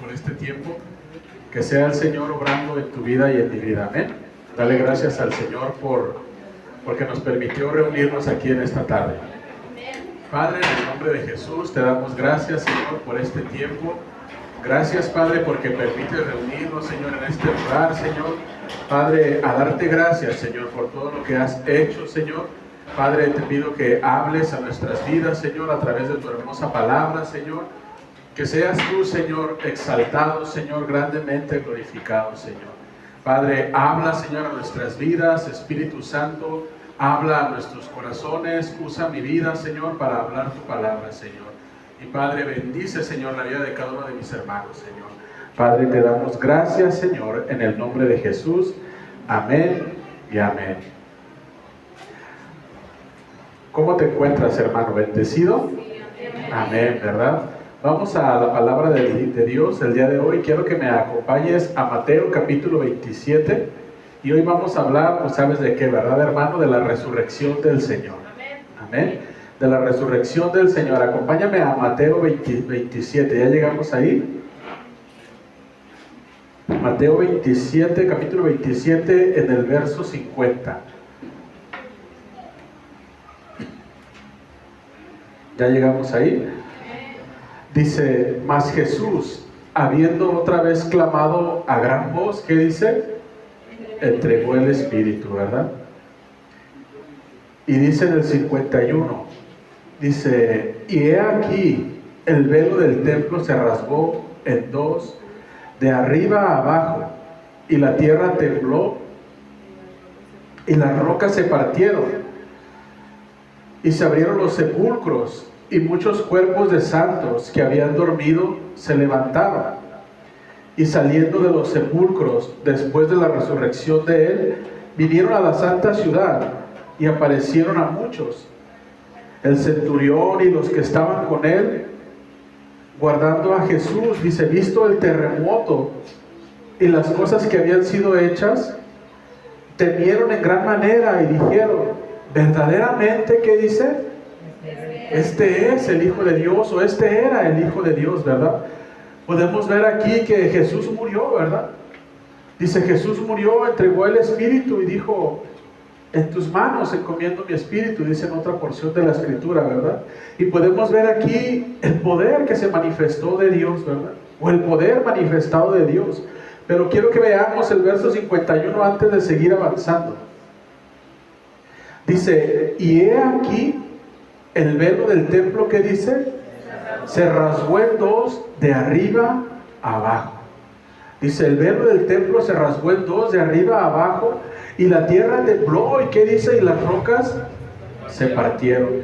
por este tiempo. Que sea el Señor obrando en tu vida y en mi vida. Amén. Dale gracias al Señor porque nos permitió reunirnos aquí en esta tarde. Padre, en el nombre de Jesús, te damos gracias, Señor, por este tiempo. Gracias, Padre, porque permites reunirnos, Señor, en este lugar, Señor. Padre, a darte gracias, Señor, por todo lo que has hecho, Señor. Padre, te pido que hables a nuestras vidas, Señor, a través de tu hermosa palabra, Señor. Que seas tú, Señor, exaltado, Señor, grandemente glorificado, Señor. Padre, habla, Señor, a nuestras vidas. Espíritu Santo, habla a nuestros corazones. Usa mi vida, Señor, para hablar tu palabra, Señor. Y Padre, bendice, Señor, la vida de cada uno de mis hermanos, Señor. Padre, te damos gracias, Señor, en el nombre de Jesús. Amén y amén. ¿Cómo te encuentras, hermano? ¿Bendecido? Amén, ¿verdad? Vamos a la palabra de Dios el día de hoy. Quiero que me acompañes a Mateo capítulo 27. Y hoy vamos a hablar, pues sabes de qué, ¿verdad, hermano? De la resurrección del Señor. Amén. De la resurrección del Señor. Acompáñame a Mateo 27. ¿Ya llegamos ahí? Mateo 27, capítulo 27, en el verso 50. ¿Ya llegamos ahí? Dice, mas Jesús, habiendo otra vez clamado a gran voz, ¿qué dice? Entregó el Espíritu, ¿verdad? Y dice en el 51, dice, y he aquí, el velo del templo se rasgó en dos, de arriba a abajo, y la tierra tembló, y las rocas se partieron, y se abrieron los sepulcros, y muchos cuerpos de santos que habían dormido se levantaron, y saliendo de los sepulcros después de la resurrección de él, vinieron a la santa ciudad y aparecieron a muchos. El centurión y los que estaban con él, guardando a Jesús, dice, visto el terremoto y las cosas que habían sido hechas, temieron en gran manera y dijeron, verdaderamente, ¿qué dice? Este es el Hijo de Dios, o este era el Hijo de Dios, ¿verdad? Podemos ver aquí que Jesús murió, ¿verdad? Dice, Jesús murió, entregó el Espíritu y dijo, en tus manos encomiendo mi espíritu, dice en otra porción de la Escritura, ¿verdad? Y podemos ver aquí el poder que se manifestó de Dios, ¿verdad? O el poder manifestado de Dios. Pero quiero que veamos el verso 51 antes de seguir avanzando. Dice, y he aquí el velo del templo, ¿qué dice? Se rasgó en dos, de arriba a abajo. Dice, el velo del templo se rasgó en dos, de arriba a abajo, y la tierra tembló, ¿y qué dice? Y las rocas se partieron.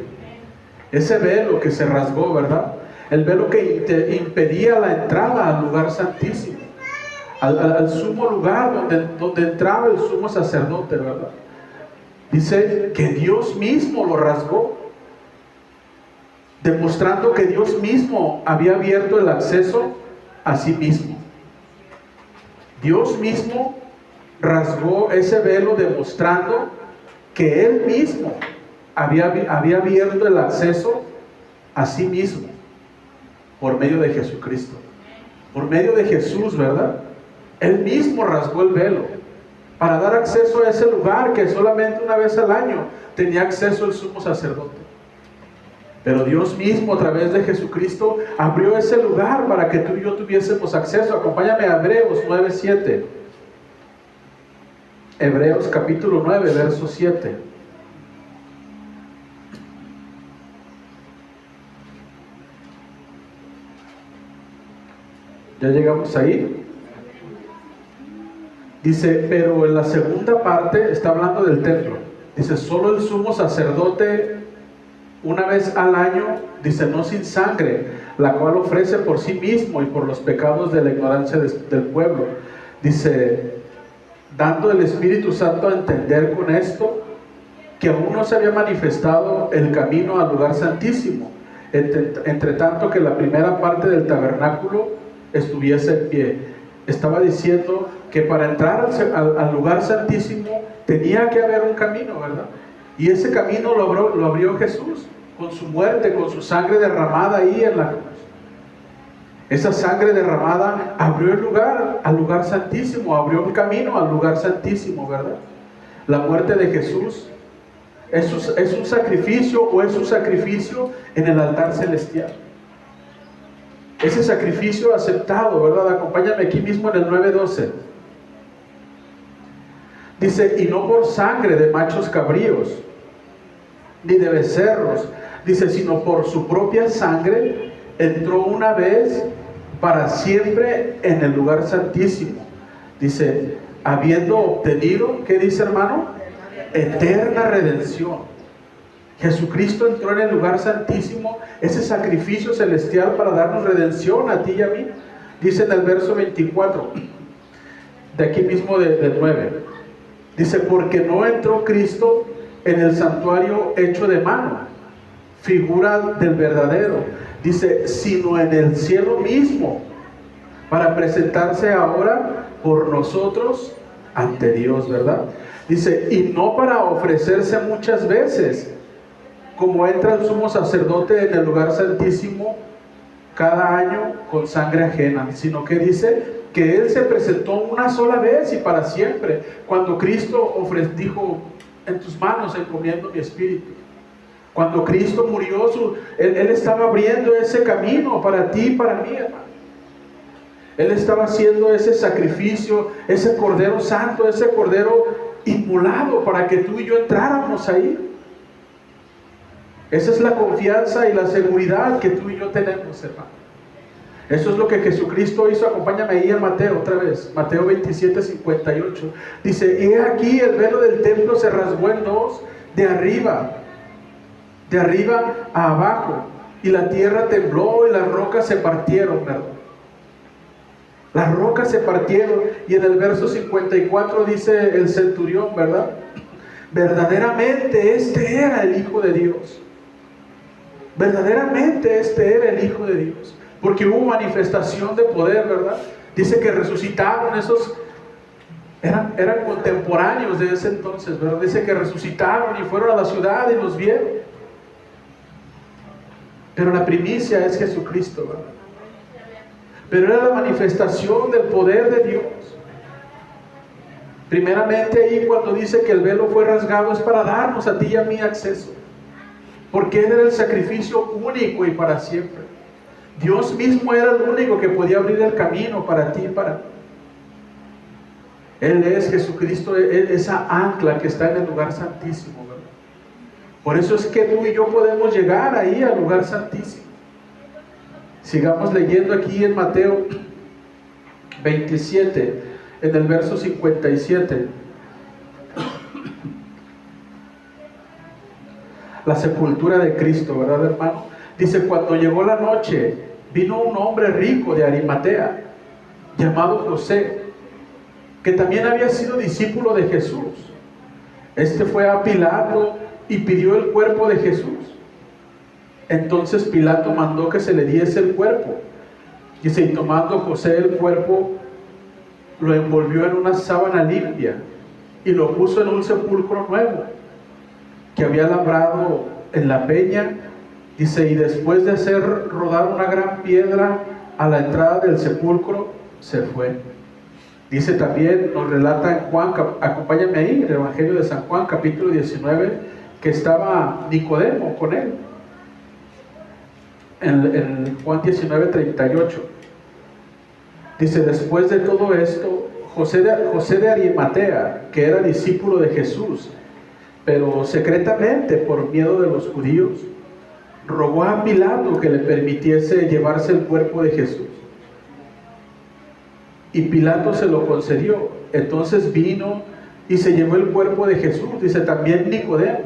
Ese velo que se rasgó, ¿verdad? El velo que impedía la entrada al lugar santísimo, al sumo lugar donde entraba el sumo sacerdote, ¿verdad? Dice que Dios mismo lo rasgó, demostrando que Dios mismo había abierto el acceso a sí mismo. Dios mismo rasgó ese velo, demostrando que Él mismo había abierto el acceso a sí mismo por medio de Jesucristo, por medio de Jesús, ¿verdad? Él mismo rasgó el velo para dar acceso a ese lugar que solamente una vez al año tenía acceso el sumo sacerdote. Pero Dios mismo, a través de Jesucristo, abrió ese lugar para que tú y yo tuviésemos acceso. Acompáñame a Hebreos 9:7. Hebreos capítulo 9, verso 7. ¿Ya llegamos ahí? Dice, pero en la segunda parte está hablando del templo. Dice, solo el sumo sacerdote una vez al año, dice, no sin sangre, la cual ofrece por sí mismo y por los pecados de la ignorancia del pueblo. Dice, dando el Espíritu Santo a entender con esto, que aún no se había manifestado el camino al lugar santísimo, entre tanto que la primera parte del tabernáculo estuviese en pie. Estaba diciendo que para entrar al lugar santísimo tenía que haber un camino, ¿verdad? Y ese camino lo abrió Jesús con su muerte, con su sangre derramada ahí en la cruz. Esa sangre derramada abrió el lugar, al lugar santísimo, abrió el camino al lugar santísimo, ¿verdad? La muerte de Jesús es un sacrificio, o es un sacrificio en el altar celestial. Ese sacrificio aceptado, ¿verdad? Acompáñame aquí mismo en el 9:12. Dice, y no por sangre de machos cabríos, ni de becerros, dice, sino por su propia sangre, entró una vez para siempre en el lugar santísimo. Dice, habiendo obtenido, ¿qué dice, hermano? Eterna redención. Jesucristo entró en el lugar santísimo, ese sacrificio celestial para darnos redención a ti y a mí. Dice en el verso 24, de aquí mismo del 9. Dice, porque no entró Cristo en el santuario hecho de mano, figura del verdadero. Dice, sino en el cielo mismo, para presentarse ahora por nosotros ante Dios, ¿verdad? Dice, y no para ofrecerse muchas veces, como entra el sumo sacerdote en el lugar santísimo cada año con sangre ajena, sino que dice que Él se presentó una sola vez y para siempre, cuando Cristo dijo, en tus manos encomiendo mi espíritu. Cuando Cristo murió, Él estaba abriendo ese camino para ti y para mí, hermano. Él estaba haciendo ese sacrificio, ese Cordero Santo, ese Cordero inmolado para que tú y yo entráramos ahí. Esa es la confianza y la seguridad que tú y yo tenemos, hermano. Eso es lo que Jesucristo hizo. Acompáñame ahí en Mateo otra vez. Mateo 27:58. Dice, y aquí el velo del templo se rasgó en dos, de arriba a abajo. Y la tierra tembló y las rocas se partieron, ¿verdad? Las rocas se partieron. Y en el verso 54 dice el centurión, ¿verdad? Verdaderamente este era el Hijo de Dios. Verdaderamente este era el Hijo de Dios, porque hubo manifestación de poder, ¿verdad? Dice que resucitaron esos, eran contemporáneos de ese entonces, ¿verdad? Dice que resucitaron y fueron a la ciudad y los vieron. Pero la primicia es Jesucristo, ¿verdad? Pero era la manifestación del poder de Dios. Primeramente ahí cuando dice que el velo fue rasgado es para darnos a ti y a mí acceso. Porque Él era el sacrificio único y para siempre. Dios mismo era el único que podía abrir el camino para ti y para mí. Él es Jesucristo, esa ancla que está en el lugar santísimo, ¿verdad? Por eso es que tú y yo podemos llegar ahí al lugar santísimo. Sigamos leyendo aquí en Mateo 27, en el verso 57. La sepultura de Cristo, ¿verdad, hermano? Dice, cuando llegó la noche, vino un hombre rico de Arimatea, llamado José, que también había sido discípulo de Jesús. Este fue a Pilato y pidió el cuerpo de Jesús. Entonces Pilato mandó que se le diese el cuerpo. Dice, y tomando José el cuerpo, lo envolvió en una sábana limpia y lo puso en un sepulcro nuevo que había labrado en la peña. Dice, y después de hacer rodar una gran piedra a la entrada del sepulcro, se fue. Dice también, nos relata en Juan, acompáñame ahí, en el Evangelio de San Juan, capítulo 19, que estaba Nicodemo con él. En Juan 19:38. Dice, después de todo esto, José de Arimatea, que era discípulo de Jesús, pero secretamente por miedo de los judíos, rogó a Pilato que le permitiese llevarse el cuerpo de Jesús. Y Pilato se lo concedió. Entonces vino y se llevó el cuerpo de Jesús. Dice también Nicodemo,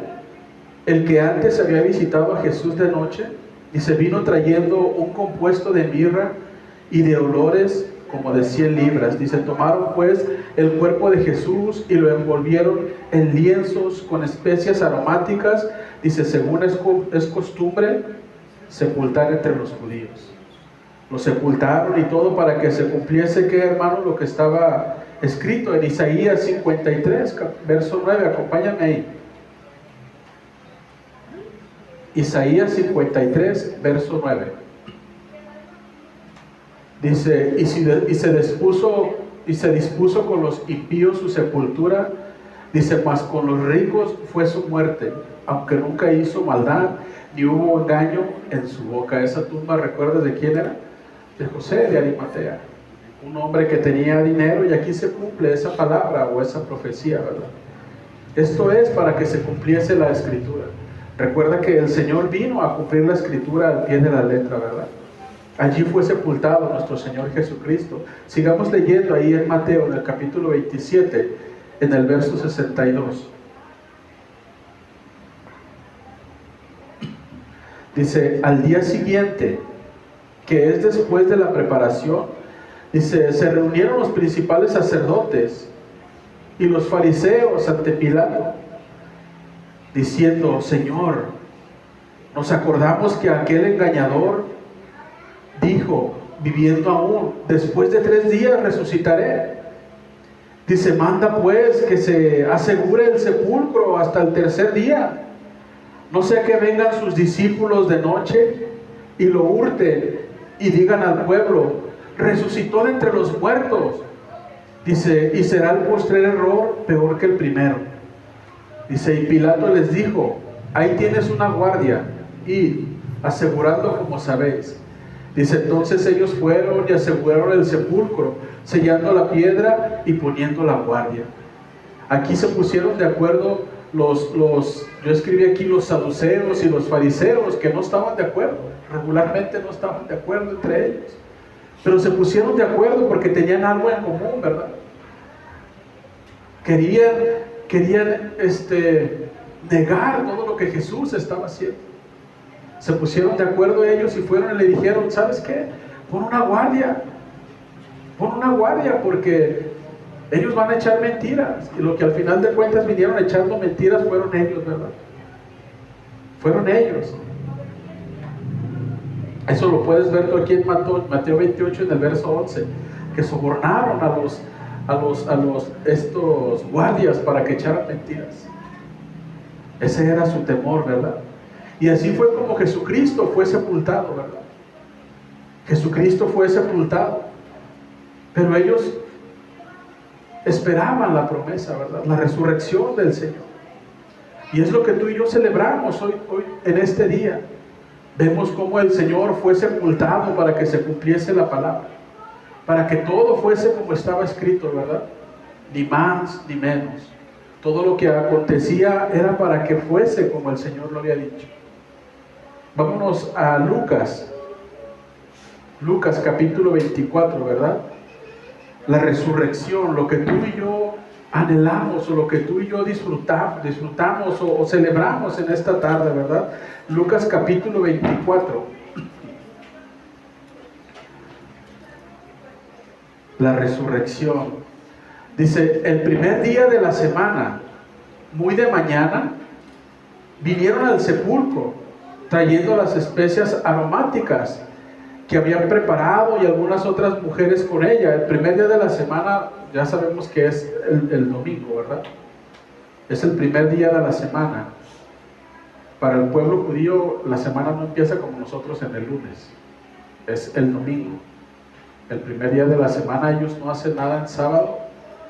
el que antes había visitado a Jesús de noche, dice, vino trayendo un compuesto de mirra y de olores como de 100 libras. Dice, tomaron pues el cuerpo de Jesús y lo envolvieron en lienzos con especias aromáticas. Dice, según es costumbre sepultar entre los judíos. Lo sepultaron y todo para que se cumpliese, ¿qué, hermano? Lo que estaba escrito en Isaías 53, verso 9. Acompáñame ahí. Isaías 53, verso 9. Dice, y se dispuso con los impíos su sepultura. Dice, mas con los ricos fue su muerte, aunque nunca hizo maldad, ni hubo engaño en su boca. Esa tumba, ¿recuerdas de quién era? De José de Arimatea, un hombre que tenía dinero, y aquí se cumple esa palabra o esa profecía, ¿verdad? Esto es para que se cumpliese la escritura. Recuerda que el Señor vino a cumplir la escritura al pie de la letra, ¿verdad? Allí fue sepultado nuestro Señor Jesucristo. Sigamos leyendo ahí en Mateo, en el capítulo 27, en el verso 62. Dice, al día siguiente, que es después de la preparación, dice, se reunieron los principales sacerdotes y los fariseos ante Pilato, diciendo, Señor, nos acordamos que aquel engañador dijo, viviendo aún, después de 3 días resucitaré. Dice, manda pues que se asegure el sepulcro hasta el 3er día, no sea que vengan sus discípulos de noche y lo hurten y digan al pueblo, resucitó de entre los muertos. Dice, y será el postrer error peor que el primero. Dice, y Pilato les dijo, ahí tienes una guardia, id, asegurando como sabéis. Dice, entonces ellos fueron y aseguraron el sepulcro, sellando la piedra y poniendo la guardia. Aquí se pusieron de acuerdo yo escribí aquí los saduceos y los fariseos, que no estaban de acuerdo, regularmente no estaban de acuerdo entre ellos, pero se pusieron de acuerdo porque tenían algo en común, ¿verdad? Querían negar todo lo que Jesús estaba haciendo. Se pusieron de acuerdo ellos y fueron y le dijeron, ¿sabes qué? Pon una guardia, porque ellos van a echar mentiras, y lo que al final de cuentas vinieron echando mentiras fueron ellos, ¿verdad? Fueron ellos. Eso lo puedes ver tú aquí en Mateo 28, en el verso 11, que sobornaron a estos guardias para que echaran mentiras. Ese era su temor, ¿verdad? Y así fue como Jesucristo fue sepultado, ¿verdad? Jesucristo fue sepultado, pero ellos esperaban la promesa, ¿verdad? La resurrección del Señor. Y es lo que tú y yo celebramos hoy en este día. Vemos cómo el Señor fue sepultado para que se cumpliese la palabra, para que todo fuese como estaba escrito, ¿verdad? Ni más ni menos. Todo lo que acontecía era para que fuese como el Señor lo había dicho. Vámonos a Lucas capítulo 24, ¿verdad? La resurrección, lo que tú y yo anhelamos, o lo que tú y yo disfrutamos o celebramos en esta tarde, ¿verdad? Lucas capítulo 24. La resurrección. Dice, el primer día de la semana, muy de mañana, vinieron al sepulcro, trayendo las especias aromáticas que habían preparado y algunas otras mujeres con ella. El primer día de la semana, ya sabemos que es el domingo, ¿verdad? Es el primer día de la semana. Para el pueblo judío, la semana no empieza como nosotros en el lunes, es el domingo. El primer día de la semana ellos no hacen nada en sábado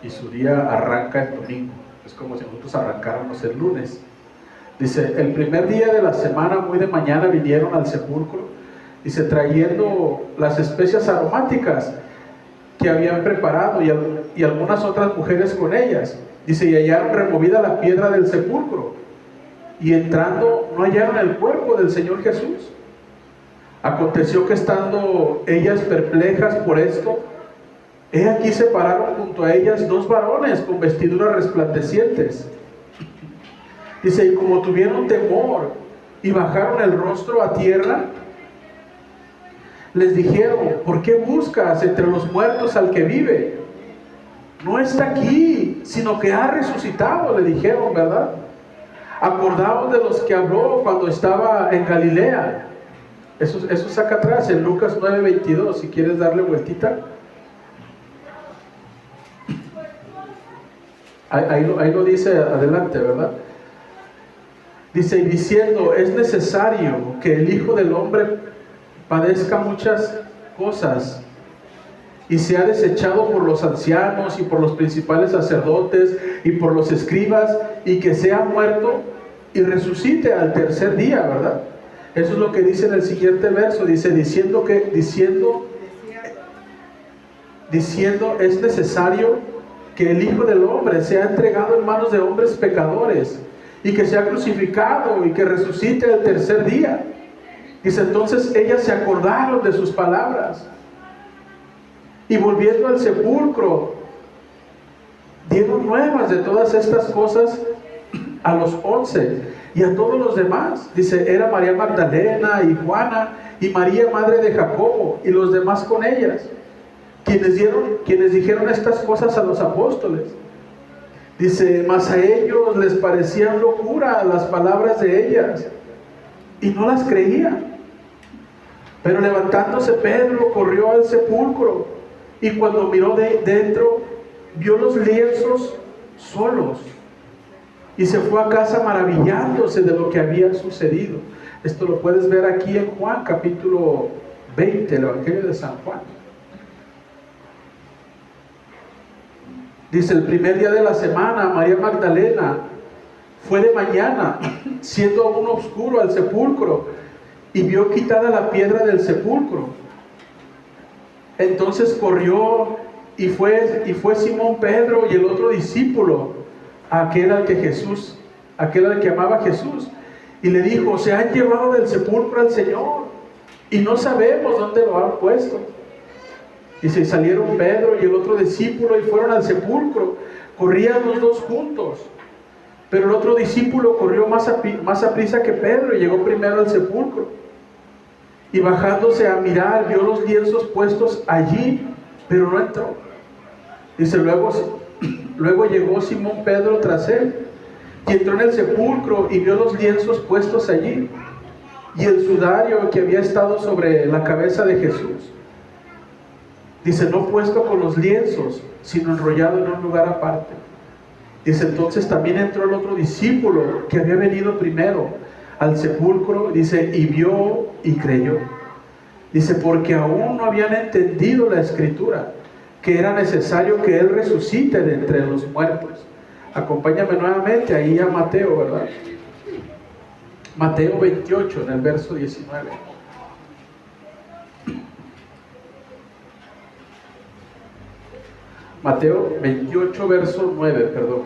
y su día arranca el domingo. Es como si nosotros arrancáramos el lunes. Dice, el primer día de la semana, muy de mañana, vinieron al sepulcro, dice, trayendo las especias aromáticas que habían preparado y algunas otras mujeres con ellas. Dice, y hallaron removida la piedra del sepulcro, y entrando no hallaron el cuerpo del Señor Jesús. Aconteció que estando ellas perplejas por esto, he aquí se pararon junto a ellas 2 varones con vestiduras resplandecientes. Dice, y como tuvieron temor y bajaron el rostro a tierra, les dijeron, ¿por qué buscas entre los muertos al que vive? No está aquí, sino que ha resucitado, le dijeron, ¿verdad? Acordaos de los que habló cuando estaba en Galilea. Eso saca atrás en Lucas 9:22, si quieres darle vueltita. Ahí lo dice adelante, ¿verdad? Dice, y diciendo, es necesario que el Hijo del Hombre padezca muchas cosas y sea desechado por los ancianos y por los principales sacerdotes y por los escribas, y que sea muerto y resucite al tercer día, ¿verdad? Eso es lo que dice en el siguiente verso. Dice, diciendo es necesario que el Hijo del Hombre sea entregado en manos de hombres pecadores, y que sea crucificado y que resucite al tercer día. Dice, entonces ellas se acordaron de sus palabras, y volviendo al sepulcro, dieron nuevas de todas estas cosas a los 11 y a todos los demás. Dice, era María Magdalena y Juana y María, madre de Jacobo, y los demás con ellas, quienes dijeron estas cosas a los apóstoles. Dice, mas a ellos les parecían locura las palabras de ellas, y no las creían. Pero levantándose Pedro, corrió al sepulcro, y cuando miró dentro, vio los lienzos solos, y se fue a casa maravillándose de lo que había sucedido. Esto lo puedes ver aquí en Juan capítulo 20, el Evangelio de San Juan. Dice, el primer día de la semana, María Magdalena fue de mañana, siendo aún oscuro, al sepulcro, y vio quitada la piedra del sepulcro. Entonces corrió y fue Simón Pedro y el otro discípulo, aquel al que amaba Jesús, y le dijo, se han llevado del sepulcro al Señor, y no sabemos dónde lo han puesto. Y se salieron Pedro y el otro discípulo y fueron al sepulcro. Corrían los dos juntos, pero el otro discípulo corrió más aprisa que Pedro y llegó primero al sepulcro. Y bajándose a mirar, vio los lienzos puestos allí, pero no entró. Dice, luego llegó Simón Pedro tras él, y entró en el sepulcro y vio los lienzos puestos allí, y el sudario que había estado sobre la cabeza de Jesús. Dice, no puesto con los lienzos, sino enrollado en un lugar aparte. Dice, entonces también entró el otro discípulo que había venido primero al sepulcro, dice, y vio y creyó. Dice, porque aún no habían entendido la escritura, que era necesario que Él resucite de entre los muertos. Acompáñame nuevamente ahí a Mateo, ¿verdad? Mateo 28, en el verso 19. Mateo 28, verso 9, perdón.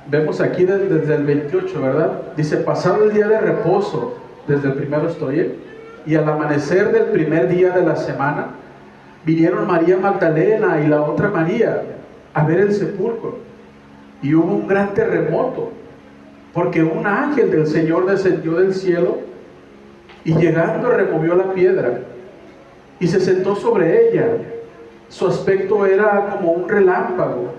Vemos aquí desde el 28, ¿verdad? Dice, pasado el día de reposo, desde el primero estoy, y al amanecer del primer día de la semana, vinieron María Magdalena y la otra María a ver el sepulcro. Y hubo un gran terremoto, porque un ángel del Señor descendió del cielo y llegando removió la piedra y se sentó sobre ella. Su aspecto era como un relámpago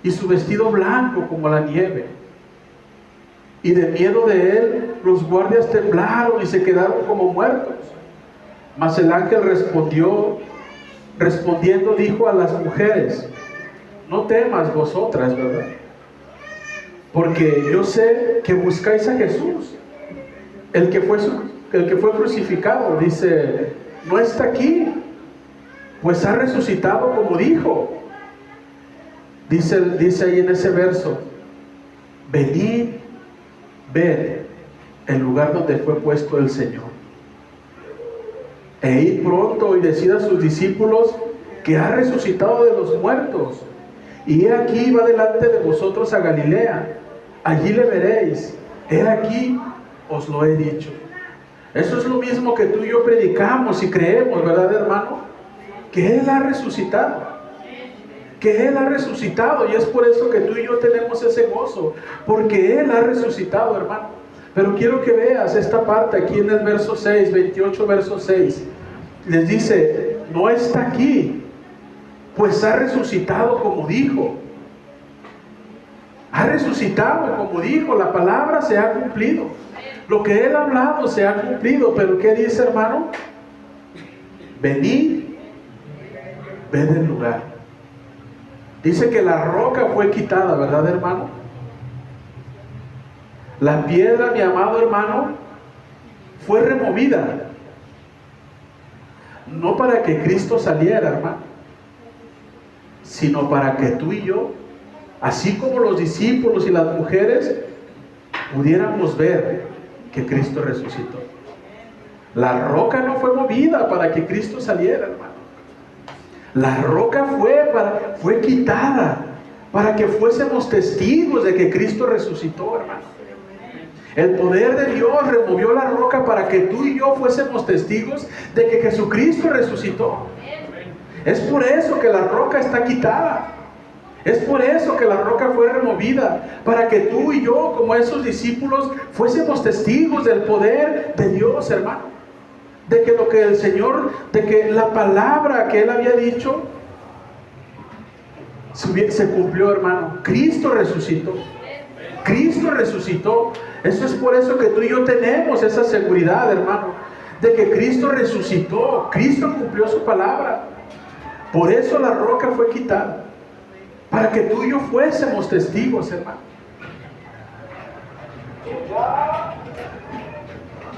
y su vestido blanco como la nieve. Y de miedo de él, los guardias temblaron y se quedaron como muertos. Mas el ángel respondiendo dijo a las mujeres, no temas vosotras, ¿verdad? Porque yo sé que buscáis a Jesús, el que fue crucificado. Dice, no está aquí, pues ha resucitado como dijo. Dice ahí en ese verso, venid, ved el lugar donde fue puesto el Señor, e id pronto y decid a sus discípulos que ha resucitado de los muertos, y he aquí va delante de vosotros a Galilea, allí le veréis, he aquí os lo he dicho. Eso es lo mismo que tú y yo predicamos y creemos, ¿verdad, hermano? Que Él ha resucitado, que Él ha resucitado, y es por eso que tú y yo tenemos ese gozo, porque Él ha resucitado, hermano. Pero quiero que veas esta parte aquí en el verso 6, 28 verso 6. Les dice, no está aquí, pues ha resucitado como dijo. Ha resucitado como dijo, la palabra se ha cumplido. Lo que Él ha hablado se ha cumplido. Pero ¿qué dice, hermano? Venid, ved el lugar. Dice que la roca fue quitada, ¿verdad, hermano? La piedra, mi amado hermano, fue removida. no para que Cristo saliera, hermano, sino para que tú y yo, así como los discípulos y las mujeres, pudiéramos ver que Cristo resucitó. La roca no fue movida para que Cristo saliera, hermano. La roca fue quitada para que fuésemos testigos de que Cristo resucitó, hermano. El poder de Dios removió la roca para que tú y yo fuésemos testigos de que Jesucristo resucitó. Es por eso que la roca está quitada. Es por eso que la roca fue removida, para que tú y yo, como esos discípulos, fuésemos testigos del poder de Dios, hermano. De que lo que el Señor, de que la palabra que Él había dicho se cumplió, hermano. Cristo resucitó. Cristo resucitó. Eso es por eso que tú y yo tenemos esa seguridad, hermano, de que Cristo resucitó. Cristo cumplió su palabra. Por eso la roca fue quitada, para que tú y yo fuésemos testigos, hermano.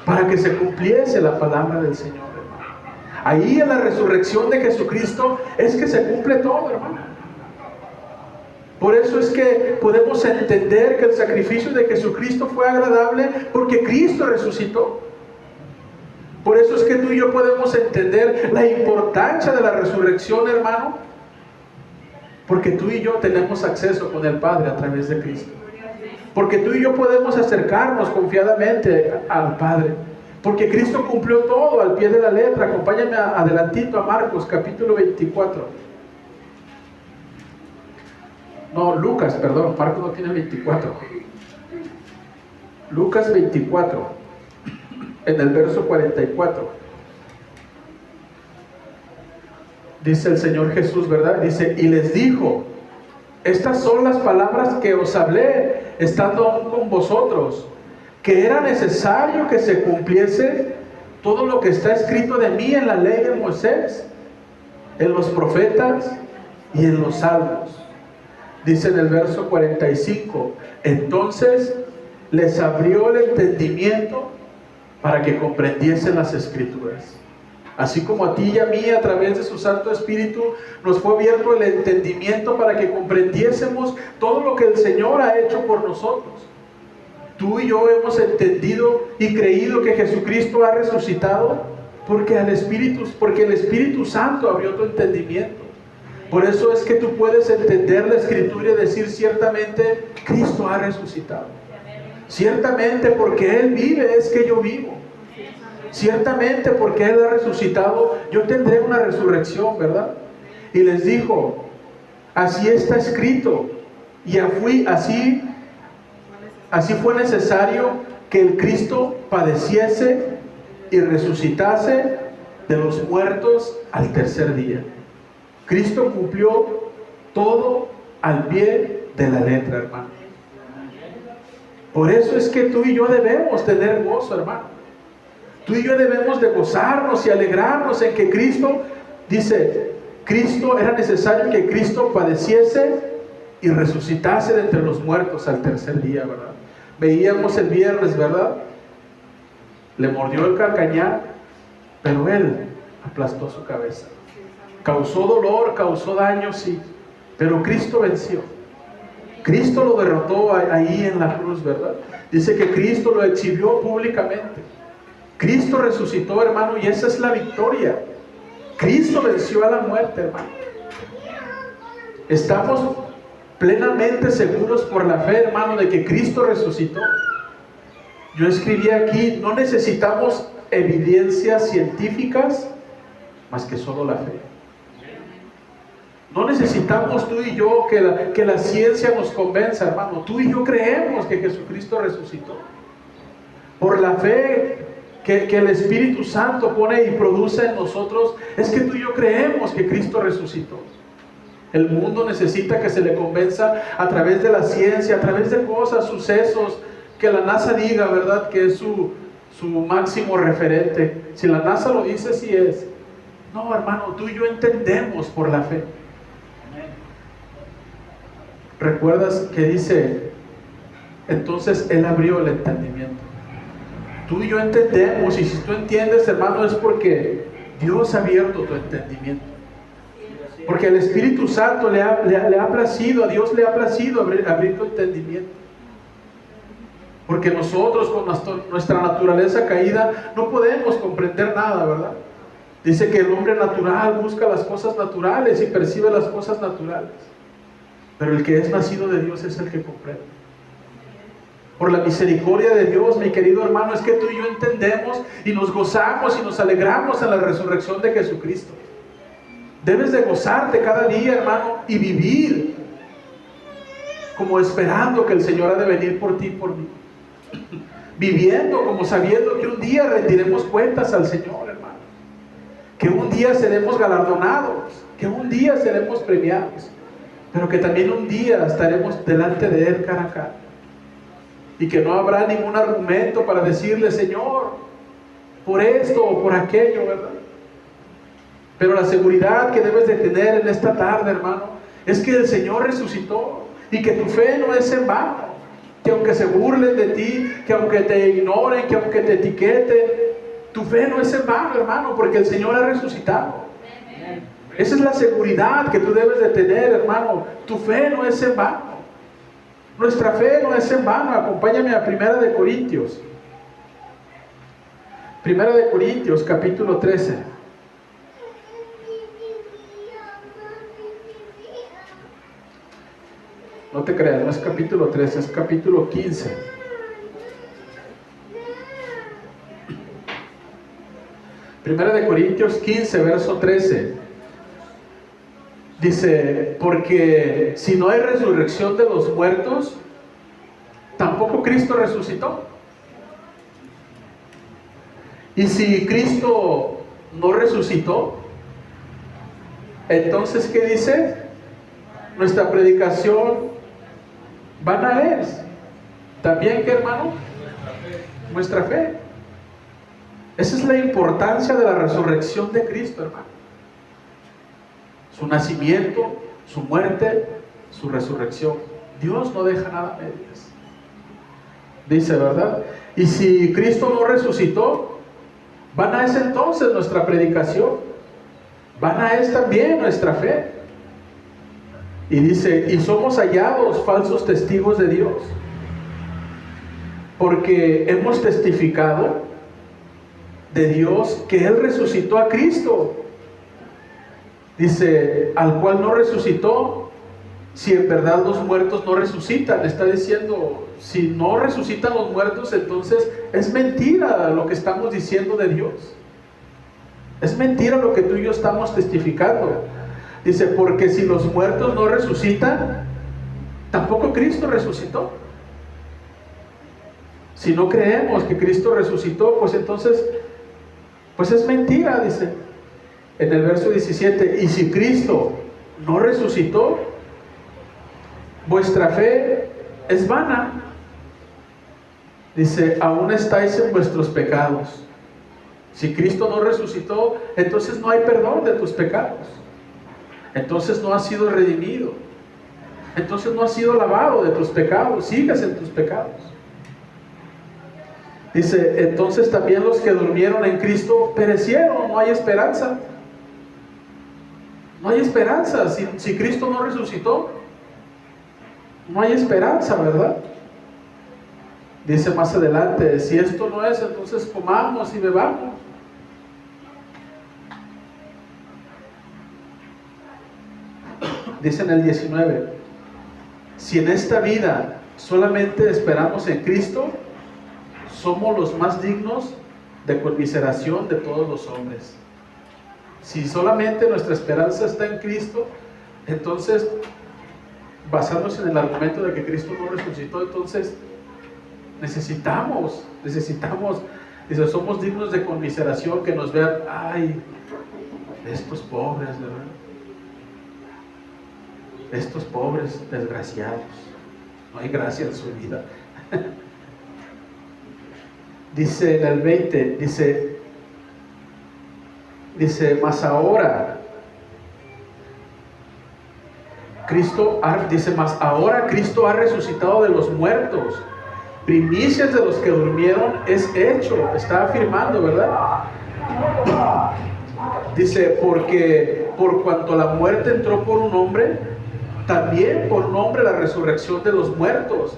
Para que se cumpliese la palabra del Señor, hermano. Ahí en la resurrección de Jesucristo es que se cumple todo, hermano. Por eso es que podemos entender que el sacrificio de Jesucristo fue agradable, porque Cristo resucitó. Por eso es que tú y yo podemos entender la importancia de la resurrección, hermano, porque tú y yo tenemos acceso con el Padre a través de Cristo. Porque tú y yo podemos acercarnos confiadamente al Padre, porque Cristo cumplió todo al pie de la letra. Acompáñame adelantito a Marcos capítulo 24. No, Lucas, perdón, Marcos no tiene 24. Lucas 24, en el verso 44. Dice el Señor Jesús, ¿verdad? Dice, y les dijo: estas son las palabras que os hablé, estando aún con vosotros, que era necesario que se cumpliese todo lo que está escrito de mí en la ley de Moisés, en los profetas y en los salmos. Dice en el verso 45, entonces les abrió el entendimiento para que comprendiesen las Escrituras. Así como a ti y a mí, a través de su Santo Espíritu, nos fue abierto el entendimiento para que comprendiésemos todo lo que el Señor ha hecho por nosotros. Tú y yo hemos entendido y creído que Jesucristo ha resucitado porque el Espíritu Santo abrió tu entendimiento. Por eso es que tú puedes entender la Escritura y decir ciertamente, Cristo ha resucitado. Ciertamente porque Él vive es que yo vivo. Ciertamente porque Él ha resucitado, yo tendré una resurrección, ¿verdad? Y les dijo, así está escrito, y así fue necesario que el Cristo padeciese y resucitase de los muertos al tercer día. Cristo cumplió todo al pie de la letra, hermano. Por eso es que tú y yo debemos tener gozo, hermano. Tú y yo debemos de gozarnos y alegrarnos en que Cristo, dice, era necesario que Cristo padeciese y resucitase de entre los muertos al tercer día, ¿verdad? Veíamos el viernes, ¿verdad? Le mordió el calcañar, pero Él aplastó su cabeza. Causó dolor, causó daño, sí, pero Cristo venció. Cristo lo derrotó ahí en la cruz, ¿verdad? Dice que Cristo lo exhibió públicamente. Cristo resucitó, hermano, y esa es la victoria. Cristo venció a la muerte, hermano. Estamos plenamente seguros por la fe, hermano, de que Cristo resucitó. Yo escribí aquí, no necesitamos evidencias científicas más que solo la fe. No necesitamos tú y yo que la ciencia nos convenza, hermano. Tú y yo creemos que Jesucristo resucitó. Por la fe que el Espíritu Santo pone y produce en nosotros, es que tú y yo creemos que Cristo resucitó. El mundo necesita que se le convenza a través de la ciencia, a través de cosas, sucesos, que la NASA diga, ¿verdad?, que es su máximo referente. Si la NASA lo dice, sí es. No, hermano, tú y yo entendemos por la fe. ¿Recuerdas que dice? Entonces Él abrió el entendimiento. Tú y yo entendemos, y si tú entiendes, hermano, es porque Dios ha abierto tu entendimiento. Porque el Espíritu Santo le ha placido, a Dios le ha placido abrir tu entendimiento. Porque nosotros con nuestra naturaleza caída no podemos comprender nada, ¿verdad? Dice que el hombre natural busca las cosas naturales y percibe las cosas naturales. Pero el que es nacido de Dios es el que comprende. Por la misericordia de Dios, mi querido hermano, es que tú y yo entendemos y nos gozamos y nos alegramos en la resurrección de Jesucristo. Debes de gozarte cada día, hermano, y vivir como esperando que el Señor ha de venir por ti y por mí. Viviendo como sabiendo que un día rendiremos cuentas al Señor, hermano. Que un día seremos galardonados, que un día seremos premiados, pero que también un día estaremos delante de Él cara a cara. Y que no habrá ningún argumento para decirle, Señor, por esto o por aquello, ¿verdad? Pero la seguridad que debes de tener en esta tarde, hermano, es que el Señor resucitó y que tu fe no es en vano. Que aunque se burlen de ti, que aunque te ignoren, que aunque te etiqueten, tu fe no es en vano, hermano, porque el Señor ha resucitado. Esa es la seguridad que tú debes de tener, hermano. Tu fe no es en vano. Nuestra fe no es en vano. Acompáñame a 1 Corintios. 1 Corintios, capítulo 13. No te creas, no es capítulo 13, es capítulo 15. Primera de Corintios 15, verso 13. Dice, porque si no hay resurrección de los muertos, tampoco Cristo resucitó. Y si Cristo no resucitó, entonces, ¿qué dice? Nuestra predicación vana es. ¿También qué, hermano? Nuestra fe. Esa es la importancia de la resurrección de Cristo, hermano. Su nacimiento, su muerte, su resurrección. Dios no deja nada a medias. Dice, ¿verdad? Y si Cristo no resucitó, vana es entonces nuestra predicación. Vana es también nuestra fe. Y dice, y somos hallados falsos testigos de Dios, porque hemos testificado de Dios que Él resucitó a Cristo. Dice, al cual no resucitó, si en verdad los muertos no resucitan. Está diciendo, si no resucitan los muertos, entonces es mentira lo que estamos diciendo de Dios. Es mentira lo que tú y yo estamos testificando. Dice, porque si los muertos no resucitan, tampoco Cristo resucitó. Si no creemos que Cristo resucitó, pues entonces, pues es mentira, dice en el verso 17. Y si Cristo no resucitó, vuestra fe es vana. Dice, aún estáis en vuestros pecados. Si Cristo no resucitó, entonces no hay perdón de tus pecados. Entonces no has sido redimido. Entonces no has sido lavado de tus pecados. Sigas en tus pecados. Dice, entonces también los que durmieron en Cristo perecieron. No hay esperanza. No hay esperanza. Si Cristo no resucitó, no hay esperanza, ¿verdad? Dice más adelante, si esto no es, entonces comamos y bebamos. Dice en el 19, si en esta vida solamente esperamos en Cristo, somos los más dignos de conmiseración de todos los hombres. Si solamente nuestra esperanza está en Cristo, entonces, basándose en el argumento de que Cristo no resucitó, entonces necesitamos, dice, somos dignos de conmiseración, que nos vean, ay, estos pobres, ¿verdad? Estos pobres desgraciados, no hay gracia en su vida. Dice en el 20, dice, mas ahora Cristo ha resucitado de los muertos, primicias de los que durmieron es hecho. Está afirmando, ¿verdad? Dice, porque por cuanto la muerte entró por un hombre, también por un hombre la resurrección de los muertos.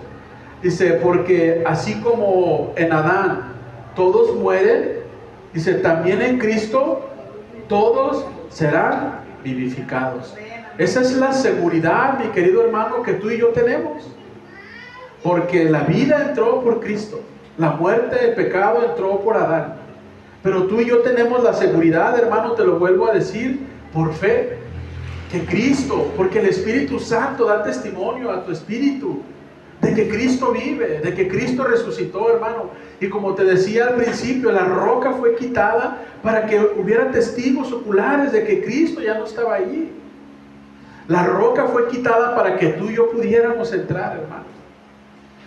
Dice, porque así como en Adán todos mueren, dice, también en Cristo todos serán vivificados. Esa es la seguridad, mi querido hermano, que tú y yo tenemos. Porque la vida entró por Cristo, la muerte, el pecado entró por Adán. Pero tú y yo tenemos la seguridad, hermano, te lo vuelvo a decir, por fe, que Cristo, porque el Espíritu Santo da testimonio a tu espíritu de que Cristo vive, de que Cristo resucitó, hermano. Y como te decía al principio, la roca fue quitada para que hubiera testigos oculares de que Cristo ya no estaba allí. La roca fue quitada para que tú y yo pudiéramos entrar, hermano.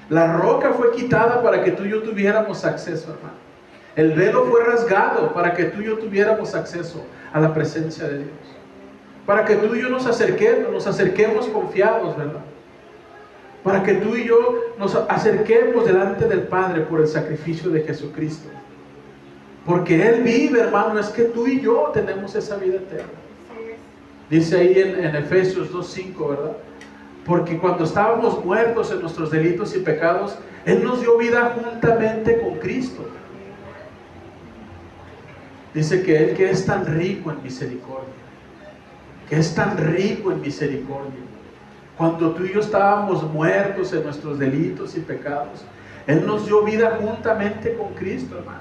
La roca fue quitada para que tú y yo tuviéramos acceso, hermano. El velo fue rasgado para que tú y yo tuviéramos acceso a la presencia de Dios. Para que tú y yo nos acerquemos confiados, ¿verdad? Para que tú y yo nos acerquemos delante del Padre por el sacrificio de Jesucristo. Porque Él vive, hermano, es que tú y yo tenemos esa vida eterna. Dice ahí en Efesios 2:5, ¿verdad? Porque cuando estábamos muertos en nuestros delitos y pecados, Él nos dio vida juntamente con Cristo. Dice que Él que es tan rico en misericordia, que es tan rico en misericordia. Cuando tú y yo estábamos muertos en nuestros delitos y pecados, Él nos dio vida juntamente con Cristo, hermano.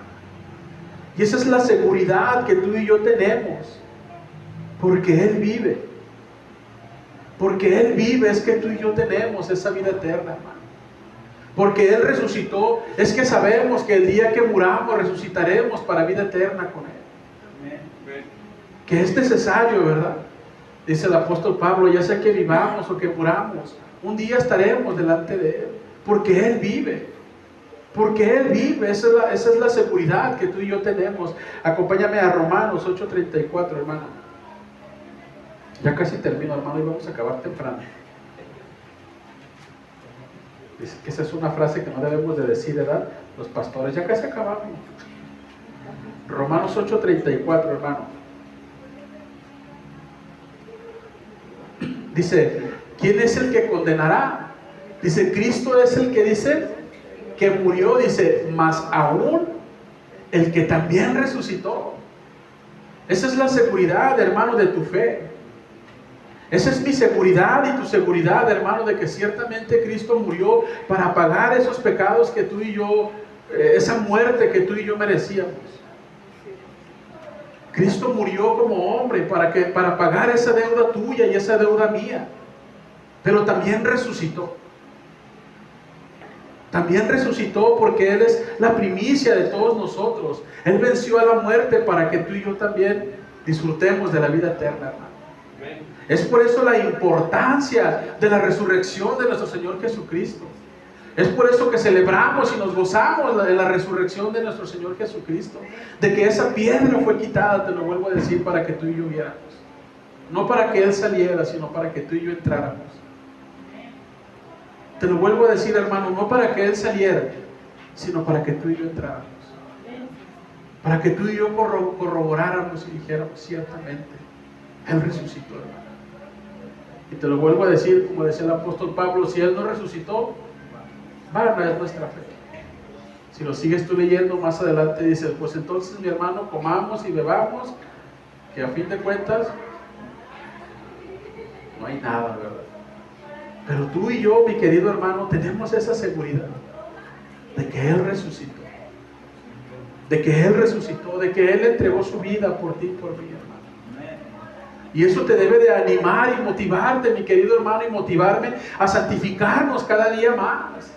Y esa es la seguridad que tú y yo tenemos, porque Él vive. Porque Él vive es que tú y yo tenemos esa vida eterna, hermano. Porque Él resucitó, es que sabemos que el día que muramos resucitaremos para vida eterna con Él. Que es necesario, ¿verdad? Dice el apóstol Pablo, ya sea que vivamos o que muramos, un día estaremos delante de Él, porque Él vive. Porque Él vive, esa es la seguridad que tú y yo tenemos. Acompáñame a Romanos 8:34, hermano. Ya casi termino, hermano, y vamos a acabar temprano. Dice que esa es una frase que no debemos de decir, ¿verdad? Los pastores, ya casi acabamos. Romanos 8:34, hermano. Dice, ¿quién es el que condenará? Dice, Cristo es el que dice que murió, dice, más aún el que también resucitó. Esa es la seguridad, hermano, de tu fe. Esa es mi seguridad y tu seguridad, hermano, de que ciertamente Cristo murió para pagar esos pecados que tú y yo, esa muerte que tú y yo merecíamos. Cristo murió como hombre para pagar esa deuda tuya y esa deuda mía. Pero también resucitó. También resucitó porque Él es la primicia de todos nosotros. Él venció a la muerte para que tú y yo también disfrutemos de la vida eterna, hermano. Es por eso la importancia de la resurrección de nuestro Señor Jesucristo. Es por eso que celebramos y nos gozamos de la resurrección de nuestro Señor Jesucristo. De que esa piedra fue quitada, te lo vuelvo a decir, para que tú y yo viéramos. No para que Él saliera, sino para que tú y yo entráramos. Te lo vuelvo a decir, hermano, no para que Él saliera, sino para que tú y yo entráramos. Para que tú y yo corroboráramos y dijéramos, ciertamente, Él resucitó, hermano. Y te lo vuelvo a decir, como decía el apóstol Pablo, si Él no resucitó, vana es nuestra fe. Si lo sigues tú leyendo más adelante, dice, pues entonces, mi hermano, comamos y bebamos, que a fin de cuentas no hay nada, ¿verdad? Pero tú y yo, mi querido hermano, tenemos esa seguridad de que Él resucitó. De que Él resucitó, de que Él entregó su vida por ti y por mí, hermano. Y eso te debe de animar y motivarte, mi querido hermano, y motivarme a santificarnos cada día más,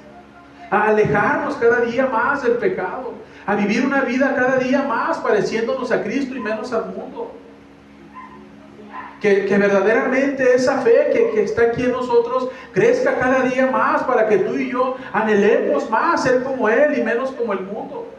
a alejarnos cada día más del pecado, a vivir una vida cada día más pareciéndonos a Cristo y menos al mundo. Que verdaderamente esa fe que está aquí en nosotros crezca cada día más para que tú y yo anhelemos más ser como Él y menos como el mundo.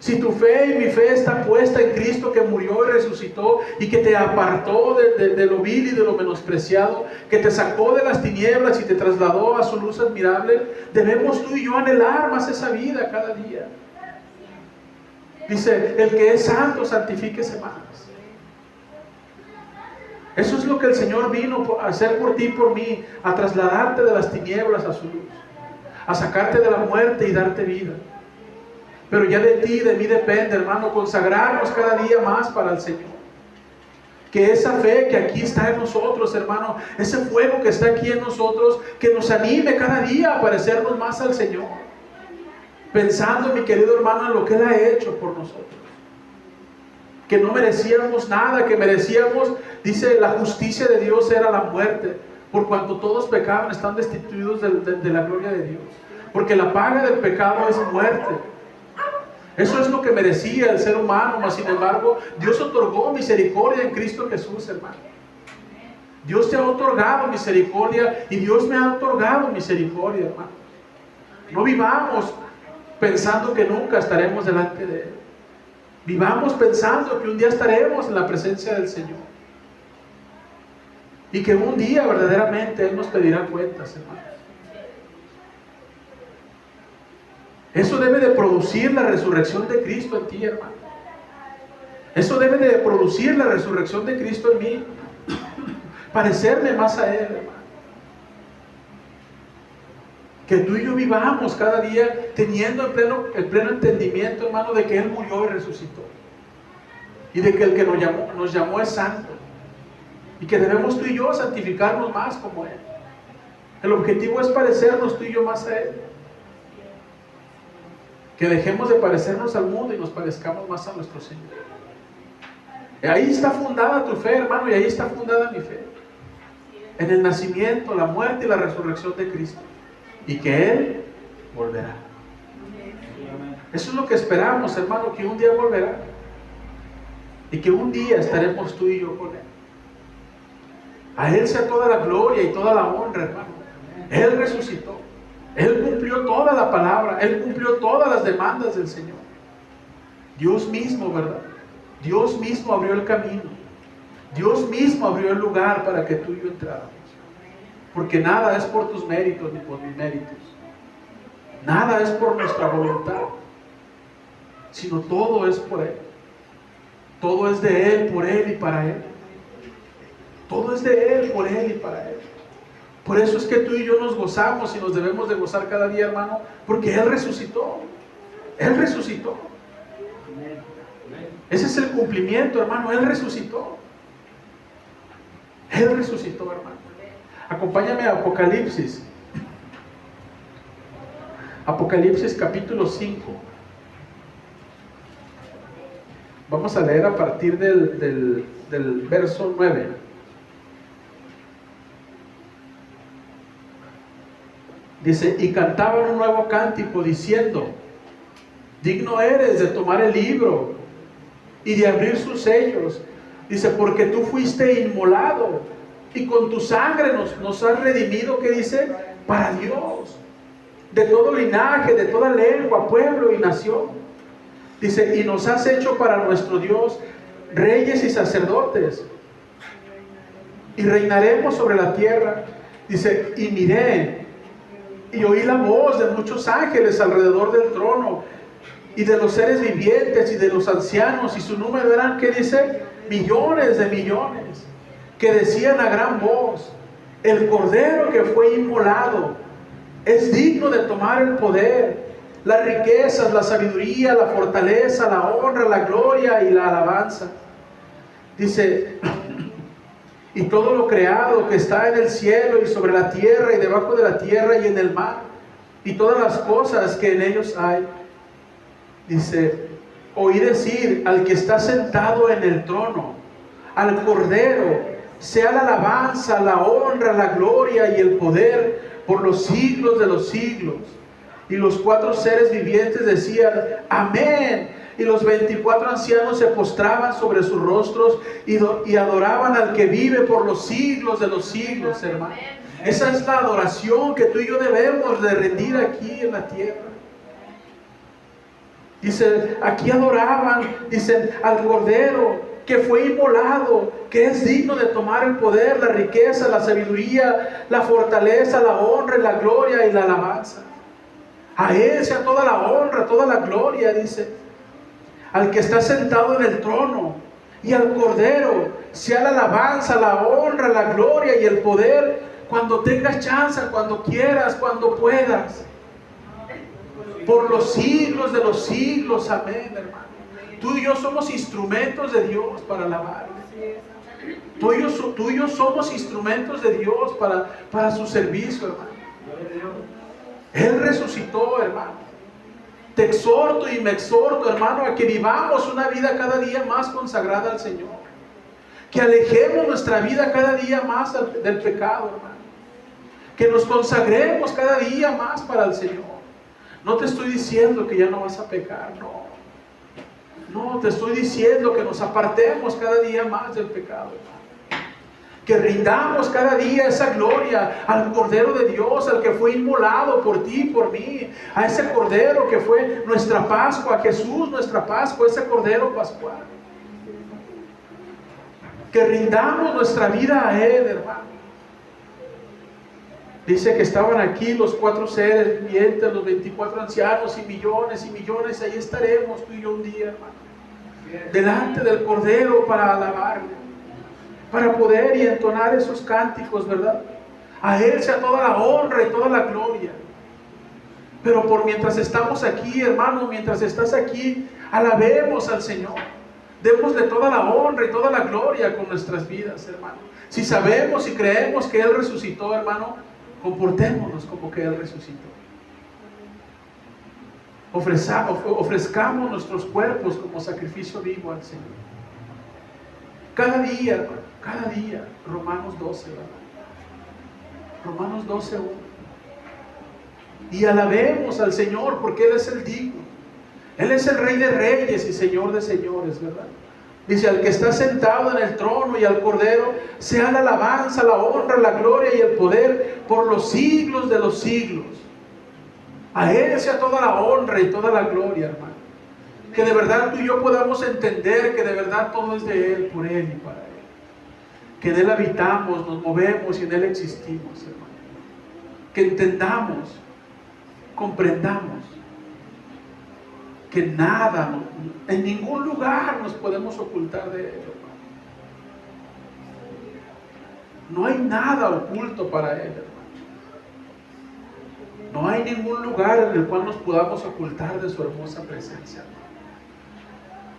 Si tu fe y mi fe está puesta en Cristo que murió y resucitó y que te apartó de lo vil y de lo menospreciado, que te sacó de las tinieblas y te trasladó a su luz admirable, debemos tú y yo anhelar más esa vida cada día. Dice, el que es santo, santifíquese más. Eso es lo que el Señor vino a hacer por ti y por mí, a trasladarte de las tinieblas a su luz, a sacarte de la muerte y darte vida. Pero ya de ti y de mí depende, hermano, consagrarnos cada día más para el Señor. Que esa fe que aquí está en nosotros, hermano, ese fuego que está aquí en nosotros, que nos anime cada día a parecernos más al Señor. Pensando, mi querido hermano, en lo que Él ha hecho por nosotros. Que no merecíamos nada, que merecíamos, dice, la justicia de Dios era la muerte. Por cuanto todos pecaban, están destituidos de la gloria de Dios. Porque la paga del pecado es muerte. Eso es lo que merecía el ser humano, mas sin embargo, Dios otorgó misericordia en Cristo Jesús, hermano. Dios te ha otorgado misericordia y Dios me ha otorgado misericordia, hermano. No vivamos pensando que nunca estaremos delante de Él. Vivamos pensando que un día estaremos en la presencia del Señor. Y que un día verdaderamente Él nos pedirá cuentas, hermano. Eso debe de producir la resurrección de Cristo en ti, hermano. Eso debe de producir la resurrección de Cristo en mí. Parecerme más a Él, hermano. Que tú y yo vivamos cada día teniendo el pleno entendimiento, hermano, de que Él murió y resucitó. Y de que el que nos llamó es santo. Y que debemos tú y yo santificarnos más como Él. El objetivo es parecernos tú y yo más a Él. Que dejemos de parecernos al mundo y nos parezcamos más a nuestro Señor. Y ahí está fundada tu fe, hermano, y ahí está fundada mi fe. En el nacimiento, la muerte y la resurrección de Cristo. Y que Él volverá. Eso es lo que esperamos, hermano, que un día volverá. Y que un día estaremos tú y yo con Él. A Él sea toda la gloria y toda la honra, hermano. Él resucitó. Él cumplió toda la palabra. Él cumplió todas las demandas del Señor. Dios mismo, ¿verdad? Dios mismo abrió el camino. Dios mismo abrió el lugar para que tú y yo entráramos. Porque nada es por tus méritos ni por mis méritos. Nada es por nuestra voluntad. Sino todo es por Él. Todo es de Él, por Él y para Él. Todo es de Él, por Él y para Él. Por eso es que tú y yo nos gozamos y nos debemos de gozar cada día, hermano, porque Él resucitó. Él resucitó. Ese es el cumplimiento, hermano. Él resucitó. Él resucitó, hermano. Acompáñame a Apocalipsis. Apocalipsis capítulo 5. Vamos a leer a partir del verso 9. Dice, y cantaban un nuevo cántico diciendo, digno eres de tomar el libro y de abrir sus sellos. Dice, porque tú fuiste inmolado y con tu sangre nos has redimido, ¿qué dice? Para Dios, de todo linaje, de toda lengua, pueblo y nación. Dice, y nos has hecho para nuestro Dios reyes y sacerdotes, y reinaremos sobre la tierra. Dice, y miré y oí la voz de muchos ángeles alrededor del trono, y de los seres vivientes y de los ancianos, y su número eran, ¿qué dice? Millones de millones, que decían a gran voz, el Cordero que fue inmolado es digno de tomar el poder, las riquezas, la sabiduría, la fortaleza, la honra, la gloria y la alabanza. Dice, y todo lo creado que está en el cielo y sobre la tierra y debajo de la tierra y en el mar, y todas las cosas que en ellos hay. Dice, oí decir al que está sentado en el trono, al Cordero, sea la alabanza, la honra, la gloria y el poder por los siglos de los siglos. Y los 4 seres vivientes decían, amén. Y los 24 ancianos se postraban sobre sus rostros y adoraban al que vive por los siglos de los siglos, hermano. Esa es la adoración que tú y yo debemos de rendir aquí en la tierra. Dice, aquí adoraban, dicen, al Cordero que fue inmolado, que es digno de tomar el poder, la riqueza, la sabiduría, la fortaleza, la honra, la gloria y la alabanza. A Él sea toda la honra, toda la gloria, dice, al que está sentado en el trono y al Cordero sea la alabanza, la honra, la gloria y el poder cuando tengas chance, cuando quieras, cuando puedas, por los siglos de los siglos. Amén, hermano. Tú y yo somos instrumentos de Dios para alabarle. Tú y yo somos instrumentos de Dios para su servicio, hermano. Él resucitó, hermano. Te exhorto y me exhorto, hermano, a que vivamos una vida cada día más consagrada al Señor. Que alejemos nuestra vida cada día más del pecado, hermano. Que nos consagremos cada día más para el Señor. No te estoy diciendo que ya no vas a pecar, no. No, te estoy diciendo que nos apartemos cada día más del pecado, hermano. Que rindamos cada día esa gloria al Cordero de Dios, al que fue inmolado por ti y por mí, a ese Cordero que fue nuestra Pascua, a Jesús nuestra Pascua, ese Cordero pascual. Que rindamos nuestra vida a Él, hermano. Dice que estaban aquí los 4 seres vivientes, los 24 ancianos y millones, ahí estaremos tú y yo un día, hermano, delante del Cordero para alabarle, para poder y entonar esos cánticos, ¿verdad? A Él sea toda la honra y toda la gloria. Pero por mientras estamos aquí, hermano, mientras estás aquí, alabemos al Señor. Démosle toda la honra y toda la gloria con nuestras vidas, hermano. Si sabemos y creemos que Él resucitó, hermano, comportémonos como que Él resucitó. Ofrezcamos nuestros cuerpos como sacrificio vivo al Señor. Cada día, hermano, cada día. Romanos 12, ¿verdad? Romanos 12, 1. Y alabemos al Señor porque Él es el digno. Él es el Rey de Reyes y Señor de Señores, ¿verdad? Dice, al que está sentado en el trono y al Cordero, sea la alabanza, la honra, la gloria y el poder por los siglos de los siglos. A Él sea toda la honra y toda la gloria, hermano. Que de verdad tú y yo podamos entender que de verdad todo es de Él, por Él y para Él. Que en Él habitamos, nos movemos y en Él existimos, hermano. Que entendamos, comprendamos que nada, en ningún lugar nos podemos ocultar de Él, hermano. No hay nada oculto para Él, hermano. No hay ningún lugar en el cual nos podamos ocultar de su hermosa presencia, hermano.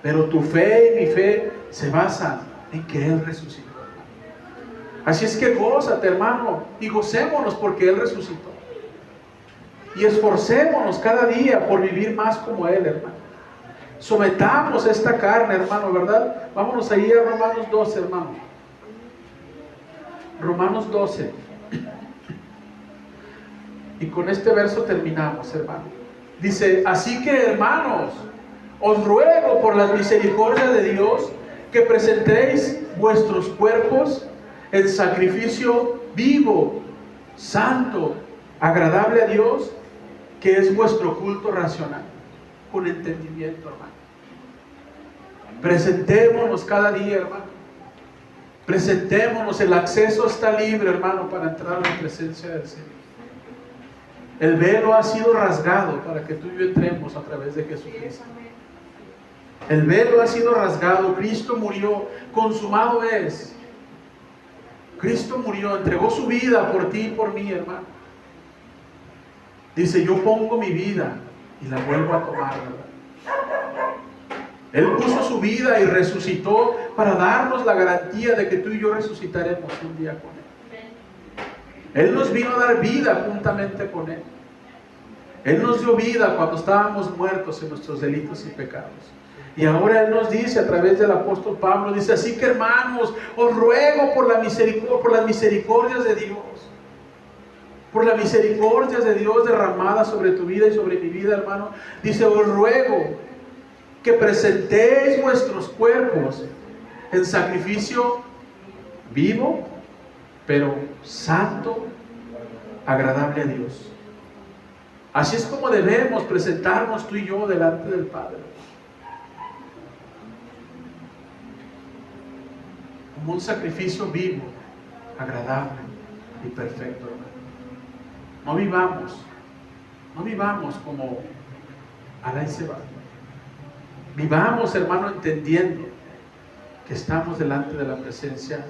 Pero tu fe y mi fe se basan en que Él resucitó, hermano. Así es que gózate, hermano, y gocémonos porque Él resucitó. Y esforcémonos cada día por vivir más como Él, hermano. Sometamos esta carne, hermano, ¿verdad? Vámonos ahí a Romanos 12, hermano. Romanos 12. Y con este verso terminamos, hermano. Dice, así que, hermanos, os ruego por las misericordias de Dios que presentéis vuestros cuerpos en sacrificio vivo, santo, agradable a Dios, que es vuestro culto racional, con entendimiento, hermano. Presentémonos cada día, hermano. Presentémonos, el acceso está libre, hermano, para entrar a la presencia del Señor. El velo ha sido rasgado para que tú y yo entremos a través de Jesucristo. El velo ha sido rasgado, Cristo murió, consumado es. Cristo murió, entregó su vida por ti y por mí, hermano. Dice, yo pongo mi vida y la vuelvo a tomar, ¿verdad? Él puso su vida y resucitó para darnos la garantía de que tú y yo resucitaremos un día con Él. Él nos vino a dar vida juntamente con Él. Él nos dio vida cuando estábamos muertos en nuestros delitos y pecados. Y ahora Él nos dice a través del apóstol Pablo, dice, así que hermanos, os ruego por las misericordias de Dios. Por las misericordias de Dios derramadas sobre tu vida y sobre mi vida, hermano. Dice, os ruego que presentéis vuestros cuerpos en sacrificio vivo, pero santo, agradable a Dios. Así es como debemos presentarnos tú y yo delante del Padre. Como un sacrificio vivo, agradable y perfecto, hermano. No vivamos como Adán y Eva. Vivamos, hermano, entendiendo que estamos delante de la presencia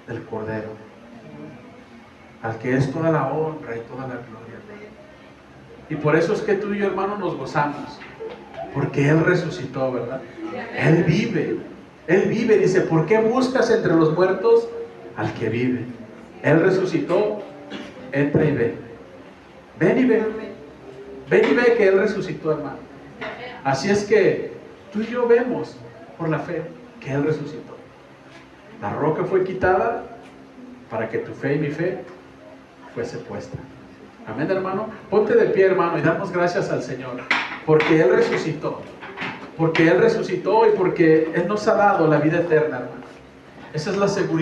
del Cordero, al que es toda la honra y toda la gloria. Y por eso es que tú y yo, hermano, nos gozamos, porque Él resucitó, ¿verdad? Él vive, dice, ¿por qué buscas entre los muertos al que vive? Él resucitó, entra y ve. Ven y ve. Ven y ve que Él resucitó, hermano. Así es que tú y yo vemos por la fe que Él resucitó. La roca fue quitada para que tu fe y mi fe fuese puesta. Amén, hermano. Ponte de pie, hermano, y damos gracias al Señor, porque Él resucitó. Porque Él resucitó y porque Él nos ha dado la vida eterna, hermano. Esa es la seguridad.